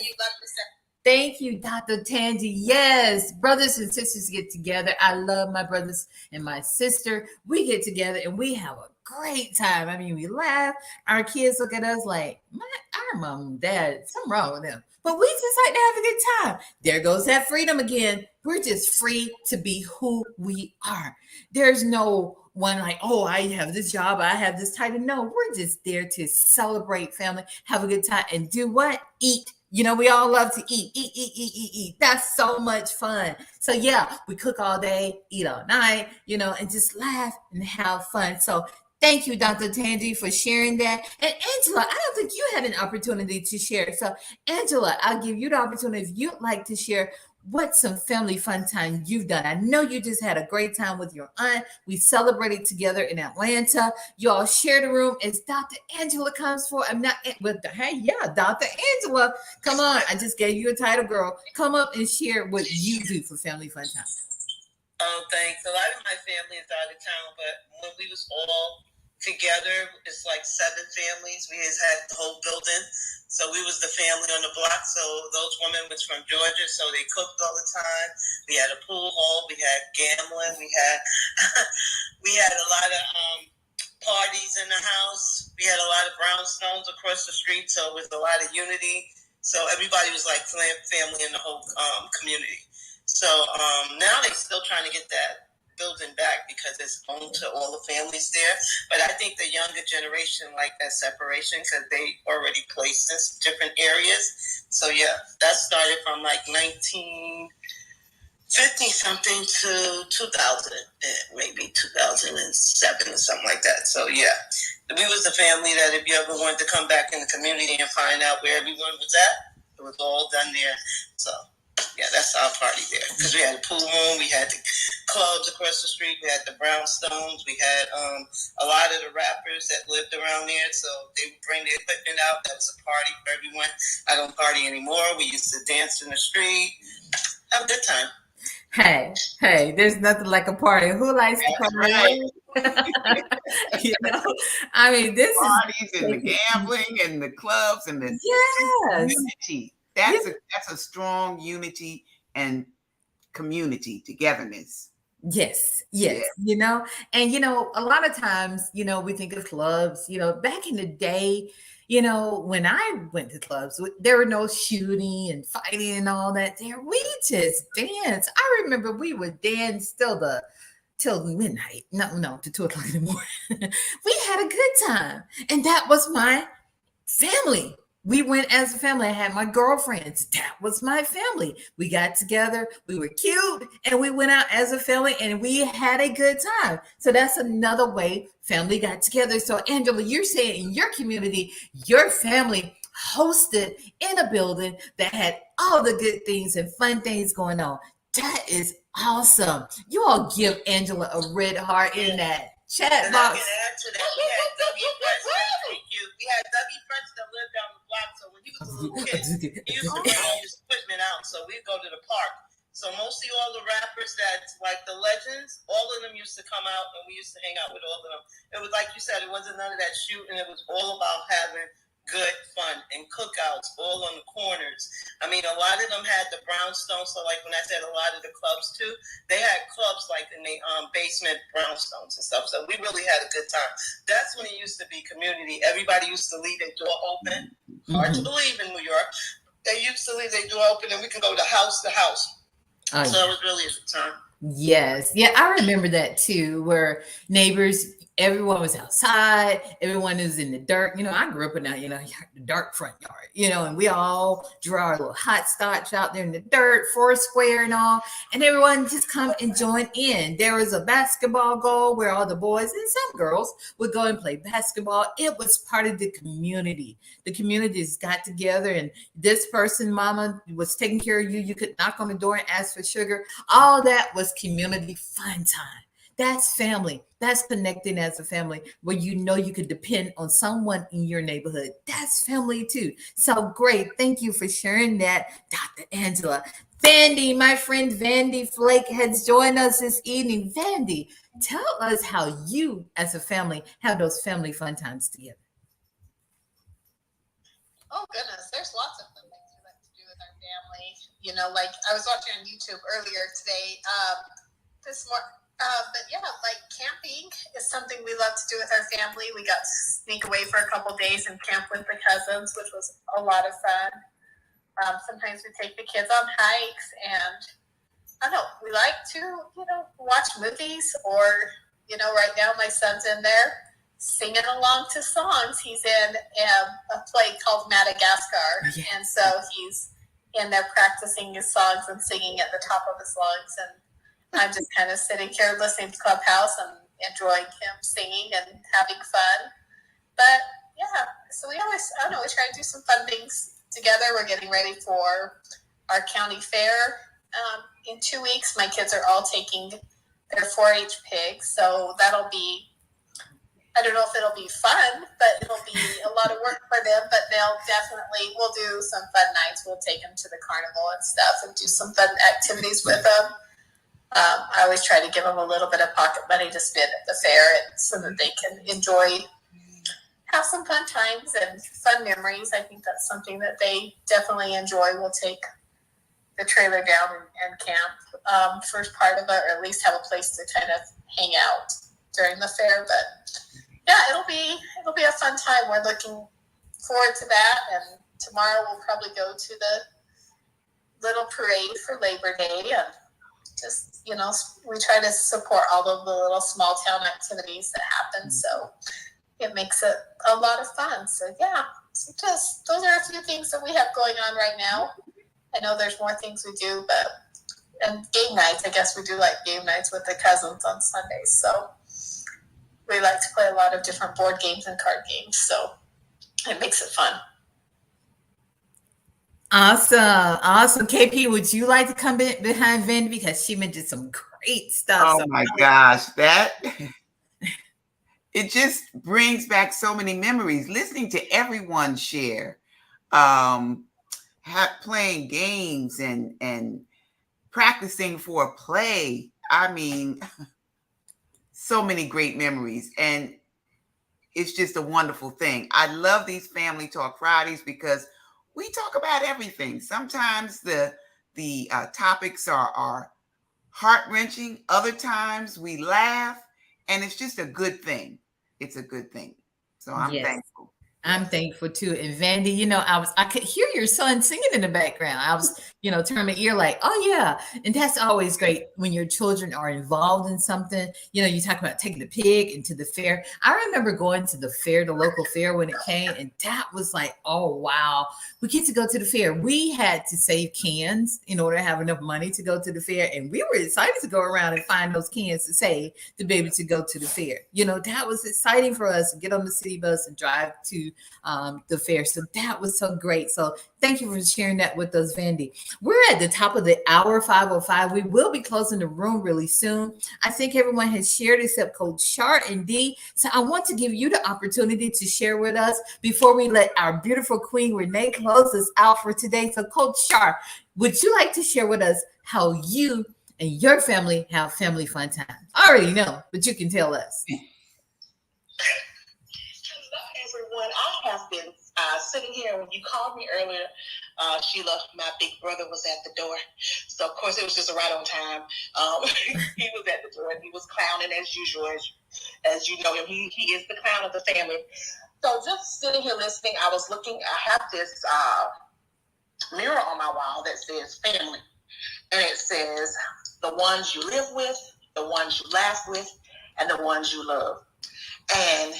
Thank you, Dr. Tangi. Yes, brothers and sisters get together. I love my brothers and my sister. We get together and we have a great time. I mean, we laugh. Our kids look at us like, our mom and dad, something wrong with them. But we just like to have a good time. There goes that freedom again. We're just free to be who we are. There's no one like, oh, I have this job, I have this title. No, we're just there to celebrate family, have a good time, and do what? Eat. You know, we all love to eat. That's so much fun. So yeah, we cook all day, eat all night, you know, and just laugh and have fun. So thank you, Dr. Tangi, for sharing that. And Angela, I don't think you had an opportunity to share. So Angela, I'll give you the opportunity if you'd like to share what's some family fun time you've done. I know you just had a great time with your aunt. We celebrated together in Atlanta. You all share the room as Dr. Angela comes for. I'm not with the hey, yeah, Dr. Angela. Come on. I just gave you a title, girl. Come up and share what you do for family fun time. Oh, thanks. A lot of my family is out of town, but when we was all together, it's like 7 families. We just had the whole building. So we was the family on the block. So those women was from Georgia, so they cooked all the time. We had a pool hall. We had gambling. We had a lot of parties in the house. We had a lot of brownstones across the street, so it was a lot of unity. So everybody was like family in the whole community. So now they're still trying to get that building back because it's home to all the families there. But I think the younger generation like that separation because they already placed in different areas. So yeah, that started from like 1950 something to 2000, maybe 2007 or something like that. So yeah, we was the family that if you ever wanted to come back in the community and find out where everyone was at, it was all done there. So yeah, that's our party there. Because we had a pool room, we had the clubs across the street, we had the brownstones, we had a lot of the rappers that lived around there, so they would bring their equipment out. That was a party for everyone. I don't party anymore. We used to dance in the street. Have a good time. Hey, there's nothing like a party. Who likes to party? Right. You know, I mean, this parties and the gambling and the clubs and the unity. That's a strong unity and community togetherness. Yes. You know, and you know, a lot of times, you know, we think of clubs, you know, back in the day, you know, when I went to clubs, there were no shooting and fighting and all that there. We just danced. I remember we would dance till midnight. No, to 2 o'clock in the morning. We had a good time. And that was my family. We went as a family. I had my girlfriends. That was my family. We got together. We were cute and we went out as a family and we had a good time. So that's another way family got together. So Angela, you're saying in your community, your family hosted in a building that had all the good things and fun things going on. That is awesome. You all give Angela a red heart in that chat box. I can add to that. We had Dougie French. Thank you. We had Dougie French that lived down the block. So when he was a little kid, he used to bring all his equipment out. So we'd go to the park. So mostly all the rappers that like the legends, all of them used to come out and we used to hang out with all of them. It was like you said, it wasn't none of that shooting. It was all about having good fun and cookouts all on the corners. I mean, a lot of them had the brownstone. So like when I said a lot of the clubs too, they had clubs like in the basement brownstones and stuff. So we really had a good time. That's when it used to be community. Everybody used to leave their door open. Hard to believe in New York. They used to leave their door open and we can go to house. So it was really a good time. Yes. Yeah, I remember that too, where neighbors everyone was outside. Everyone was in the dirt. I grew up in the dark front yard, and we all drew our little hot scotch out there in the dirt, Foursquare and all. And everyone just come and join in. There was a basketball goal where all the boys and some girls would go and play basketball. It was part of the community. The communities got together, and this person, mama, was taking care of you. You could knock on the door and ask for sugar. All that was community fun time. That's family. That's connecting as a family where you could depend on someone in your neighborhood. That's family too. So great. Thank you for sharing that, Dr. Angela. Vandy, my friend Vandy Flake has joined us this evening. Vandy, tell us how you as a family have those family fun times together. Oh goodness, there's lots of fun things we like to do with our family. Like I was watching on YouTube earlier today, this morning. But yeah, like camping is something we love to do with our family. We got to sneak away for a couple days and camp with the cousins, which was a lot of fun. Sometimes we take the kids on hikes, and I don't know, we like to, watch movies, or, right now my son's in there singing along to songs. He's in a play called Madagascar, and so he's in there practicing his songs and singing at the top of his lungs, and I'm just kind of sitting here listening to Clubhouse and enjoying him singing and having fun. But yeah, so we try to do some fun things together. We're getting ready for our county fair. In 2 weeks, my kids are all taking their 4-H pigs. So that'll be, I don't know if it'll be fun, but it'll be a lot of work for them. But we'll do some fun nights. We'll take them to the carnival and stuff and do some fun activities with them. I always try to give them a little bit of pocket money to spend at the fair, so that they can have some fun times and fun memories. I think that's something that they definitely enjoy. We'll take the trailer down and camp first part of it, or at least have a place to kind of hang out during the fair. But yeah, it'll be a fun time. We're looking forward to that. And tomorrow we'll probably go to the little parade for Labor Day, and just, we try to support all of the little small town activities that happen. So it makes it a lot of fun. So yeah, those are a few things that we have going on right now. I know there's more things we do, and game nights, I guess we do like game nights with the cousins on Sundays. So we like to play a lot of different board games and card games. So it makes it fun. Awesome. KP, would you like to come behind Vandy, because she mentioned some great stuff? Oh my gosh, it just brings back so many memories. Listening to everyone share, playing games and practicing for a play. I mean, so many great memories, and it's just a wonderful thing. I love these Family Talk Fridays because we talk about everything. Sometimes the topics are heart-wrenching. Other times we laugh, and it's just a good thing. It's a good thing. So I'm thankful. I'm thankful too. And Vandy, I could hear your son singing in the background. I was, turning my ear like, oh yeah. And that's always great when your children are involved in something. You talk about taking the pig into the fair. I remember going to the fair, the local fair, when it came, and that was like, oh wow, we get to go to the fair. We had to save cans in order to have enough money to go to the fair. And we were excited to go around and find those cans to save to be able to go to the fair. That was exciting for us to get on the city bus and drive to the fair. So that was so great. So thank you for sharing that with us, Vandy. We're at the top of the hour, 5:05. We will be closing the room really soon. I think everyone has shared except Coach Shar and Dee. So I want to give you the opportunity to share with us before we let our beautiful Queen Renee close us out for today. So Coach Shar, would you like to share with us how you and your family have family fun time? I already know, but you can tell us. Everyone, I have been sitting here when you called me earlier. Sheila, my big brother, was at the door, so of course it was just right on time. He was at the door and he was clowning as usual, as you know him. He is the clown of the family. So just sitting here listening, I was looking. I have this mirror on my wall that says family, and it says the ones you live with, the ones you laugh with, and the ones you love. And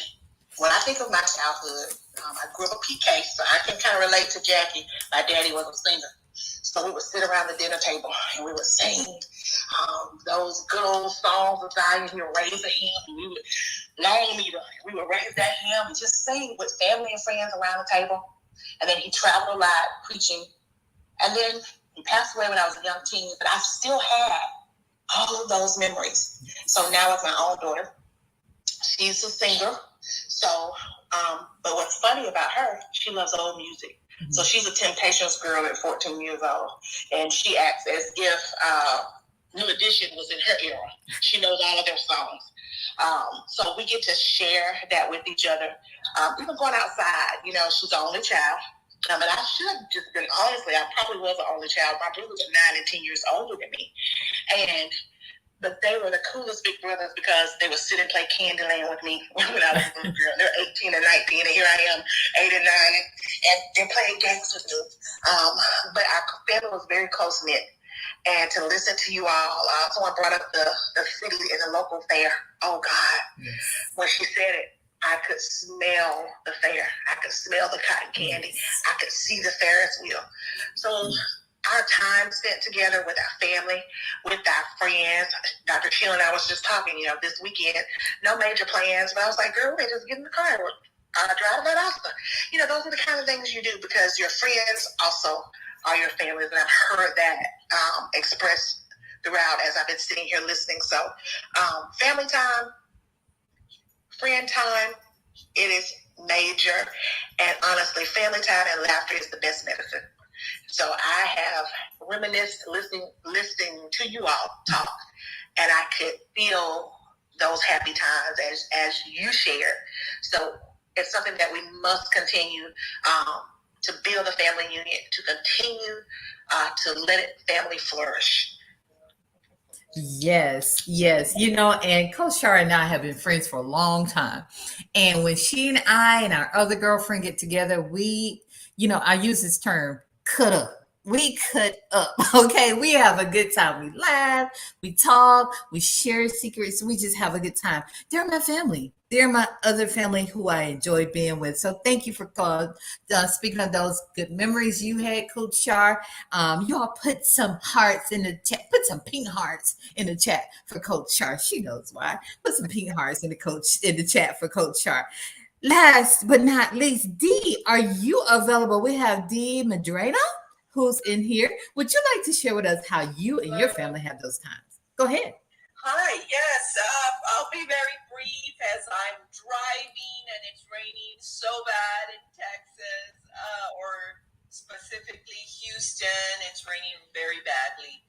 when I think of my childhood, I grew up a PK, so I can kind of relate to Jackie. My daddy was a singer. So we would sit around the dinner table and we would sing those good old songs of Zion. He would raise a hymn and we would long meter. We would raise that hymn and just sing with family and friends around the table. And then he traveled a lot preaching. And then he passed away when I was a young teen, but I still had all of those memories. So now with my own daughter, she's a singer. So, but what's funny about her, she loves old music. Mm-hmm. So she's a Temptations girl at 14 years old. And she acts as if New Edition was in her era. She knows all of their songs. So we get to share that with each other. Even going outside, you know, she's the only child. But I should have just been, honestly, I probably was the only child. My brothers are 9 and 10 years older than me. But they were the coolest big brothers because they would sit and play Candyland with me when I was a little girl. They're 18 and 19, and here I am, 8 and 9, and they're playing games with me. But our family was very close-knit. And to listen to you all, someone brought up the city and the local fair. Oh, God. Yes. When she said it, I could smell the fair. I could smell the cotton candy. Yes. I could see the Ferris wheel. So our time spent together with our family, with our friends. Dr. Sheila and I was just talking, you know, this weekend, no major plans. But I was like, girl, we just get in the car and drive that Oscar. You know, those are the kind of things you do because your friends also are your families. And I've heard that expressed throughout as I've been sitting here listening. So family time, friend time, it is major. And honestly, family time and laughter is the best medicine. So I have reminisced listening to you all talk, and I could feel those happy times as you share. So it's something that we must continue to build a family unit, to continue to let family flourish. Yes, yes. You know, and Coach Shar and I have been friends for a long time. And when she and I and our other girlfriend get together, we, you know, I use this term, cut up. We cut up, okay? We have a good time. We laugh, we talk, we share secrets. We just have a good time. They're my family. They're my other family who I enjoy being with. So thank you for speaking of those good memories you had, Coach Shar. You all put some hearts in the chat. Put some pink hearts in the chat for Coach Shar. She knows why. Put some pink hearts in the chat for Coach Shar. Last but not least, Dee, are you available? We have Dee Madrena, who's in here. Would you like to share with us how you and your family have those times? Go ahead. Hi, yes, I'll be very brief as I'm driving and it's raining so bad in Texas, or specifically Houston. It's raining very badly.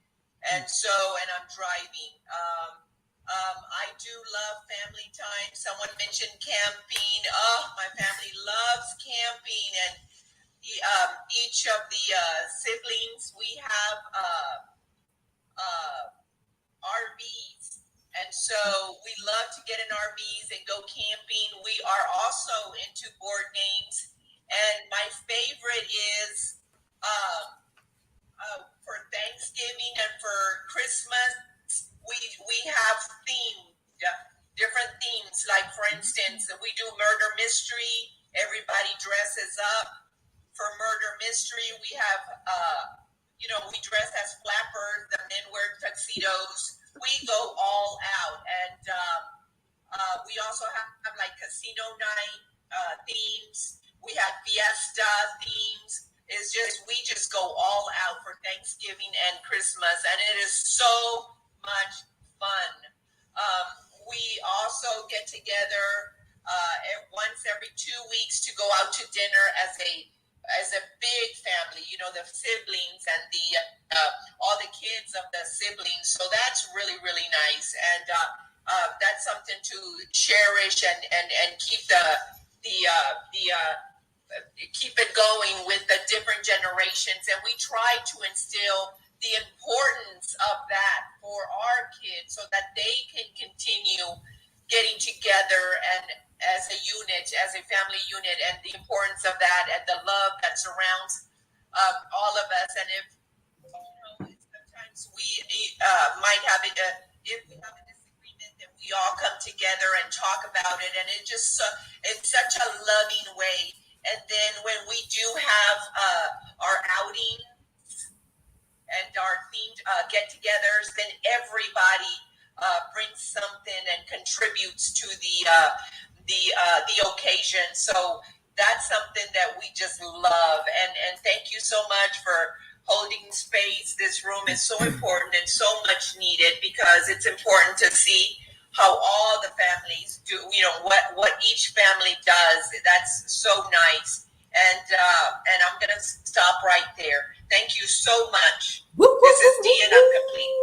And I'm driving. I do love family time. Someone mentioned camping. Oh, my family loves camping. And each of the siblings, we have RVs. And so we love to get in RVs and go camping. We are also into board games. And my favorite is for Thanksgiving and for Christmas, we have different themes. Like, for instance, we do murder mystery. Everybody dresses up for murder mystery. We have, we dress as flappers. The men wear tuxedos. We go all out. And we also have like casino night themes. We have fiesta themes. It's just, we just go all out for Thanksgiving and Christmas. And it is so much fun. We also get together once every 2 weeks to go out to dinner as a big family, you know, the siblings and the all the kids of the siblings. So that's really, really nice. And that's something to cherish and keep keep it going with the different generations. And we try to instill the importance of that for our kids so that they can continue getting together and as a unit, as a family unit, and the importance of that and the love that surrounds all of us. And if, sometimes we might have if we have a disagreement, then we all come together and talk about it, and it just it's such a loving way. And then when we do have our outing and our themed get-togethers, then everybody brings something and contributes to the occasion. So that's something that we just love. And thank you so much for holding space. This room is so important and so much needed, because it's important to see how all the families do, you know, what each family does. That's so nice. And I'm going to stop right there. Thank you so much. This is Dee, and I'm complete.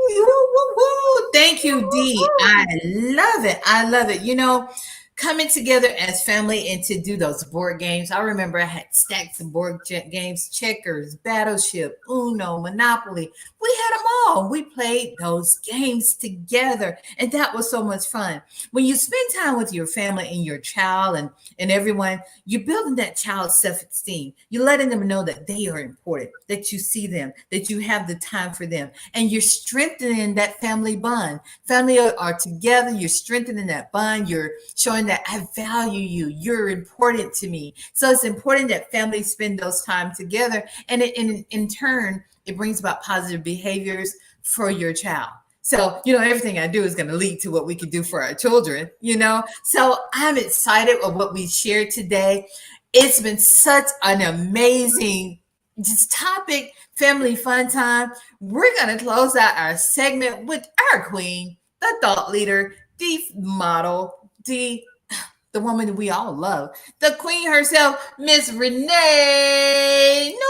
Thank you, Dee. I love it. I love it. You know, coming together as family and to do those board games. I remember I had stacks of board games, checkers, Battleship, Uno, Monopoly. We had them all. We played those games together, and that was so much fun. When you spend time with your family and your child and everyone, you're building that child's self-esteem. You're letting them know that they are important, that you see them, that you have the time for them, and you're strengthening that family bond. Family are together. You're strengthening that bond. You're showing that I value you. You're important to me. So it's important that families spend those time together. And in turn, it brings about positive behaviors for your child. So, you know, everything I do is going to lead to what we can do for our children, you know? So I'm excited of what we shared today. It's been such an amazing topic, family fun time. We're going to close out our segment with our queen, the thought leader, the model, the woman that we all love, the queen herself, Miss Renee Noor.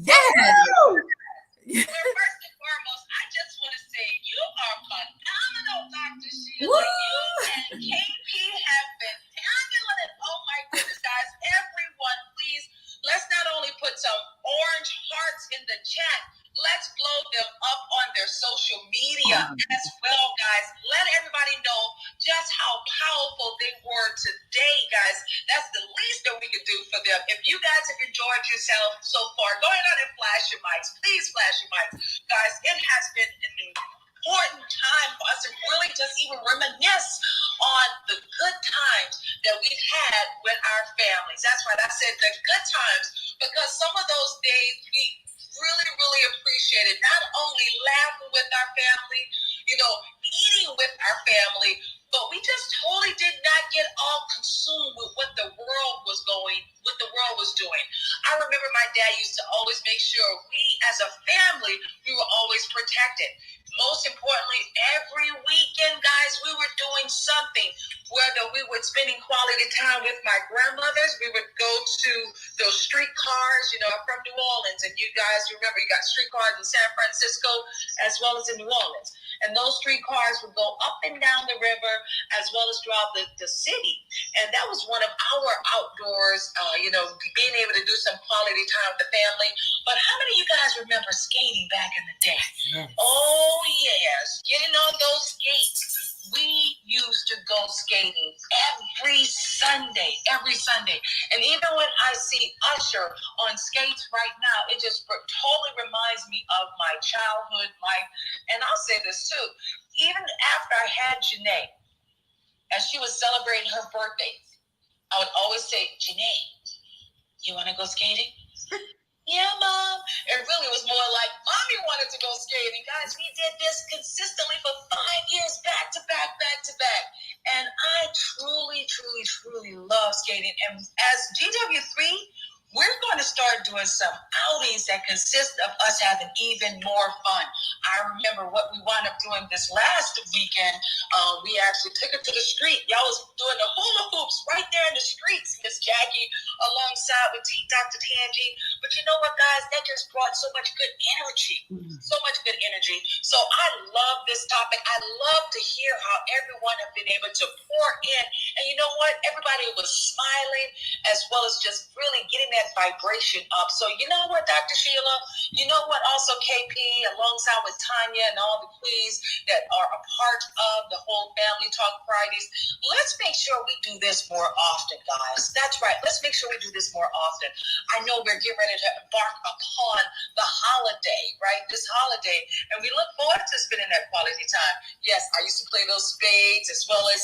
Yeah. First and foremost, I just want to say you are phenomenal, Dr. Sheila. You and KP have been fabulous. Oh my goodness, guys. Everyone, please, let's not only put some orange hearts in the chat, let's blow them up on their social media as well, guys. Let everybody know just how powerful they were today, guys. That's the least that we could do for them. If you guys have enjoyed yourself so far, go ahead and flash your mics. Please flash your mics. Guys, it has been an important time for us to really just even reminisce on the good times that we've had with our families. That's right, I said the good times, because some of those days we really appreciated not only laughing with our family, you know, eating with our family, but we just totally did not get all consumed with what the world was doing. I remember my dad used to always make sure we as a family, we were always protected. Most importantly, every weekend, guys, we were doing something. Whether we were spending quality time with my grandmothers, we would go to those streetcars. You know, I'm from New Orleans, and you guys remember you got streetcars in San Francisco as well as in New Orleans. And those streetcars would go up and down the river as well as throughout the city. And that was one of our outdoors, you know, being able to do some quality time with the family. But how many of you guys remember skating back in the day? Yes. Oh, yes. Getting on those skates. We used to go skating every Sunday. And even when I see Usher on skates right now, it just totally reminds me of my childhood life. And I'll say this too, even after I had Janae, as she was celebrating her birthday, I would always say, Janae, you want to go skating? Yeah, Mom. It really was more like Mommy wanted to go skating. Guys, we did this consistently for 5 years, back to back. And I truly love skating. And as GW3, we're going to start doing some outings that consist of us having even more fun. I remember what we wound up doing this last weekend. We actually took it to the street. Y'all was doing the hula hoops right there in the streets, Miss Jackie, alongside with Dr. Tangi. But you know what, guys? That just brought so much good energy. So much good energy. So I love this topic. I love to hear how everyone have been able to pour in. And you know what? Everybody was smiling as well as just really getting that vibration up. So you know what, Dr. Sheila? You know what? Also KP, alongside with Tanya and all the queens that are a part of the whole Family Talk Fridays, let's make sure we do this more often, guys. That's right. Let's make sure we do this more often. I know we're getting ready ready to embark upon the holiday, right? This holiday. And we look forward to spending that quality time. Yes, I used to play those spades as well as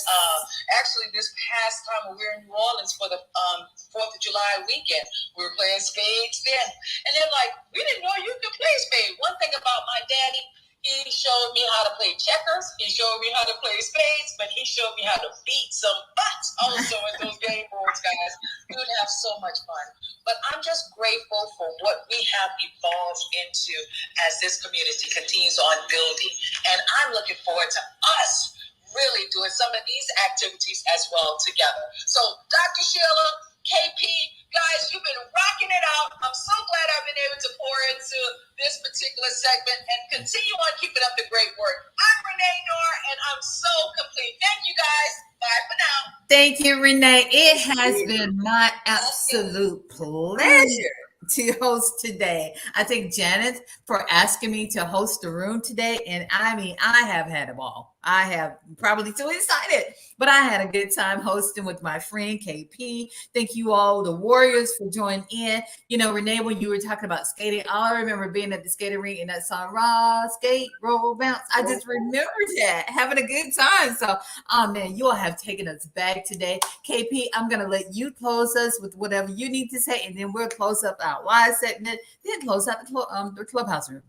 actually this past time when we were in New Orleans for the 4th of July weekend, we were playing spades then. And they're like, we didn't know you could play spades. One thing about my daddy, he showed me how to play checkers. He showed me how to play spades, but he showed me how to beat some butts also at those game boards, guys. We would have so much fun. But I'm just grateful for what we have evolved into as this community continues on building. And I'm looking forward to us really doing some of these activities as well together. So Dr. Sheila, KP, guys, you've been rocking it out. I'm so glad I've been able to pour into this particular segment and continue on keeping up the great work. I'm Renee Noor, and I'm so complete. Thank you, guys. Bye for now. Thank you, Renee. It has been my absolute pleasure to host today. I thank Janet for asking me to host the room today. And I mean, I have had a ball. I have probably too excited, but I had a good time hosting with my friend KP. Thank you all, the Warriors, for joining in. You know, Renee, when you were talking about skating, I remember being at the skating rink and that song, Raw, Skate, Roll, Bounce. I just remember that, having a good time. So, oh man, you all have taken us back today. KP, I'm going to let you close us with whatever you need to say, and then we'll close up our live segment, then close out the clubhouse room.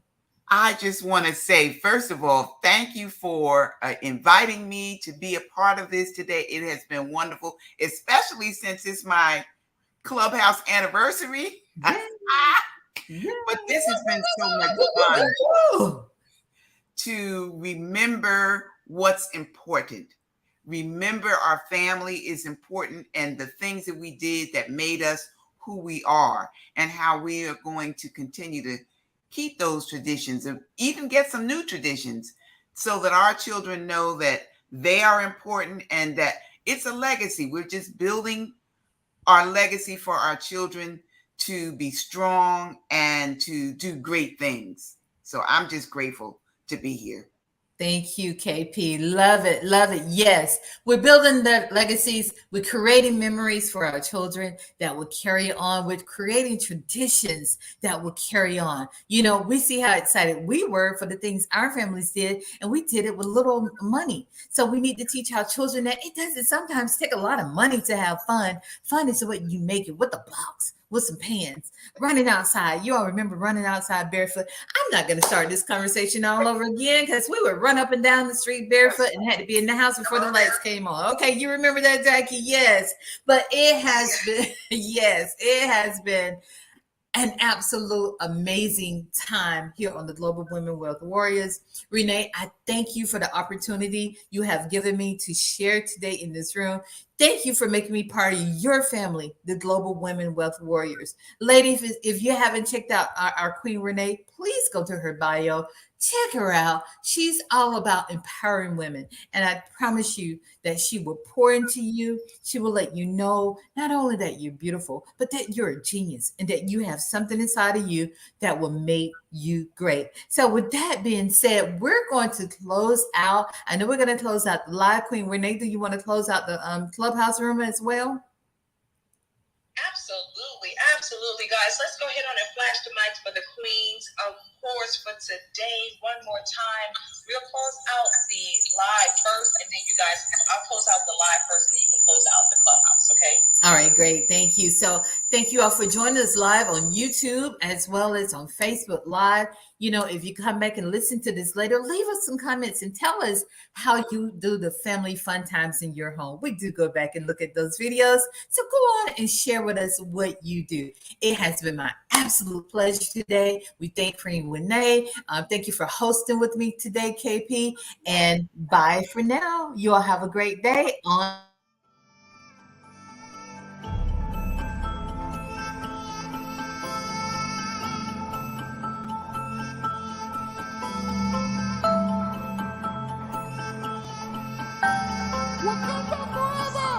I just want to say, first of all, thank you for inviting me to be a part of this today. It has been wonderful, especially since it's my clubhouse anniversary. But this has been so much fun to remember what's important. Remember our family is important and the things that we did that made us who we are and how we are going to continue to keep those traditions and even get some new traditions so that our children know that they are important and that it's a legacy. We're just building our legacy for our children to be strong and to do great things. So I'm just grateful to be here. Thank you, KP. Love it. Love it. Yes. We're building the legacies. We're creating memories for our children that will carry on. We're creating traditions that will carry on. You know, we see how excited we were for the things our families did, and we did it with little money. So we need to teach our children that it doesn't sometimes take a lot of money to have fun. Fun is what you make it with the blocks, with some pans, running outside. You all remember running outside barefoot. I'm not going to start this conversation all over again because we would run up and down the street barefoot and had to be in the house before the lights came on. Okay, you remember that, Jackie? Yes. But it has been, yes, it has been an absolute amazing time here on the Global Women Wealth Warriors. Renee, I thank you for the opportunity you have given me to share today in this room. Thank you for making me part of your family, the Global Women Wealth Warriors. Ladies, if you haven't checked out our Queen Renee, please go to her bio. Check her out. She's all about empowering women. And I promise you that she will pour into you. She will let you know not only that you're beautiful, but that you're a genius and that you have something inside of you that will make you great. So with that being said, we're going to close out. I know we're going to close out the live. Queen Renee, do you want to close out the clubhouse room as well? Absolutely, guys. Let's go ahead on and flash the mics for the queens. Of course, for today, one more time, we'll close out the live first, and then you guys, I'll close out the live first, and then you can close out the clubhouse, okay? All right, great. Thank you. So thank you all for joining us live on YouTube as well as on Facebook Live. You know, if you come back and listen to this later, leave us some comments and tell us how you do the family fun times in your home. We do go back and look at those videos. So go on and share with us what you do. It has been my absolute pleasure today. We thank Queen Renee. Thank you for hosting with me today, KP. And bye for now. You all have a great day on Wakanda forever!